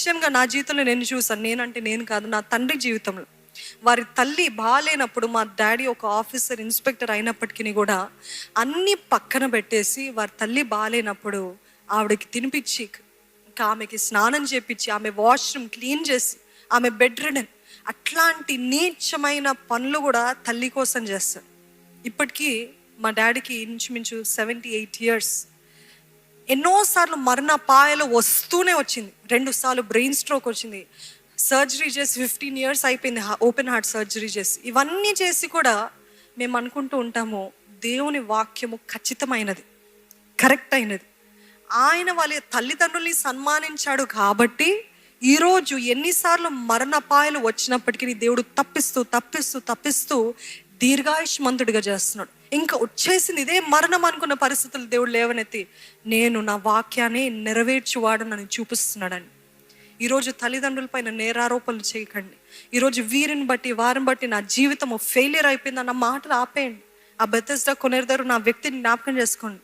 క్రిస్టియన్గా నా జీవితంలో నేను చూసాను. నేనంటే నేను కాదు, నా తండ్రి జీవితంలో వారి తల్లి బాగాలేనప్పుడు మా డాడీ ఒక ఆఫీసర్ ఇన్స్పెక్టర్ అయినప్పటికీ కూడా అన్నీ పక్కన పెట్టేసి వారి తల్లి బాగాలేనప్పుడు ఆవిడకి తినిపించి, ఇంకా ఆమెకి స్నానం చేపించి, ఆమె వాష్రూమ్ క్లీన్ చేసి, ఆమె బెడ్ రిడన్, అట్లాంటి నీచమైన పనులు కూడా తల్లి కోసం చేస్తారు. ఇప్పటికీ మా డాడీకి ఇంచుమించు 78 years. ఎన్నోసార్లు మరణపాయలు వస్తూనే వచ్చింది. 2 సార్లు బ్రెయిన్ స్ట్రోక్ వచ్చింది. సర్జరీ చేసి 15 years అయిపోయింది, ఓపెన్ హార్ట్ సర్జరీ చేసి. ఇవన్నీ చేసి కూడా మేము అనుకుంటూ ఉంటాము, దేవుని వాక్యము ఖచ్చితమైనది, కరెక్ట్ అయినది. ఆయన వాళ్ళ తల్లిదండ్రుల్ని సన్మానించాడు కాబట్టి ఈరోజు ఎన్నిసార్లు మరణపాయలు వచ్చినప్పటికీ దేవుడు తప్పిస్తూ తప్పిస్తూ తప్పిస్తూ దీర్ఘాయుష్మంతుడిగా చేస్తున్నాడు. ఇంకా వచ్చేసింది ఇదే మరణం అనుకున్న పరిస్థితులు దేవుడు లేవనెత్తి, నేను నా వాక్యాన్ని నెరవేర్చువాడు నన్ను చూపిస్తున్నాడని. ఈరోజు తల్లిదండ్రుల పైన నేరారోపణలు చేయకండి. ఈరోజు వీరిని బట్టి వారిని బట్టి నా జీవితము ఫెయిలియర్ అయిపోయింది అన్న మాటలు ఆపేయండి. ఆ బెతెస్డా కొనేరుదారు నా వ్యక్తిని జ్ఞాపకం చేసుకోండి.